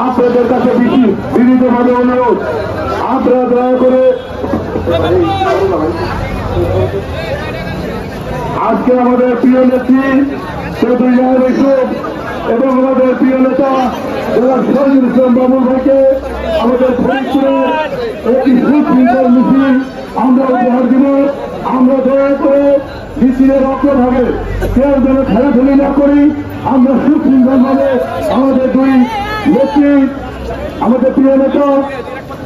আপনাদের কাছে বিনীতভাবে অনুরোধ, আপনারা দয়া করে আজকে আমাদের প্রিয় নেত্রী চৌধুরী জাহেদ ইউসুফ এবং আমাদের প্রিয় নেতা শহীদুল ইসলাম বাবুল ভাইকে আমাদের ফরিদপুরের একটি সুশৃঙ্খল মিছিল আমরা উপহার দিব। আমরা দয়া করে মিছিলের অগ্রভাগে কেউ যেন খেলাধুলি না করি, আমরা সুশৃঙ্খলভাবে আমাদের দুই নেত্রী আমাদের প্রিয় নেতা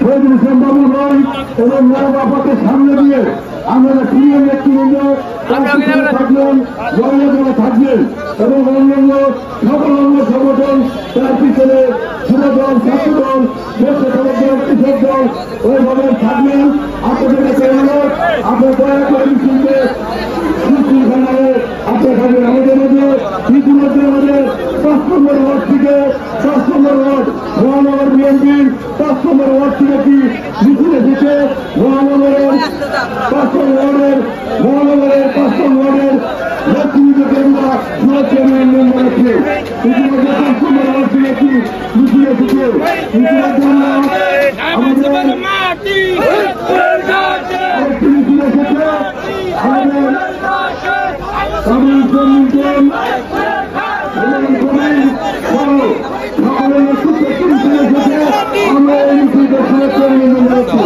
শহীদুল ইসলাম বাবুল ভাই এবং নবাব আপাকে সামনে দিয়ে আমরা প্রিয় নেতৃবৃন্দ থাকবেন, জনগণ থাকবেন এবং অন্যান্য সকল অন্য সংগঠন তার পিছনে যুবদল, ছাত্রদল, স্বেচ্ছাসেবক দল, কৃষক দল ওইভাবে থাকবেন। আপনাদের কাছে অনুরোধ, আপনার দয়া করে মিছিলকে সুশৃঙ্খলভাবে আপনার থাকবেন। আমাদের মধ্যে ইতিমধ্যে আমাদের 5 নম্বর ওয়ার্ড থেকে 5 নম্বর ওয়ার্ড মহানগর বিএনপির 5 নম্বর ওয়ার্ড থেকে কি মিছিল এসেছে। মহানগরের 5 ওয়ার্ডের নেতৃত্বকে আমরা সুরক্ষা মেম্বার আছে। ইতিমধ্যে 5 নম্বর ওয়ার্ড থেকে কি মিছিল এসেছে। ইতিমধ্যে আমরা আমাদের আরেকটি মিছিল এসেছে। আমাদের আমরা এই মিছিলকে সুরক্ষা মেম্বার আছি।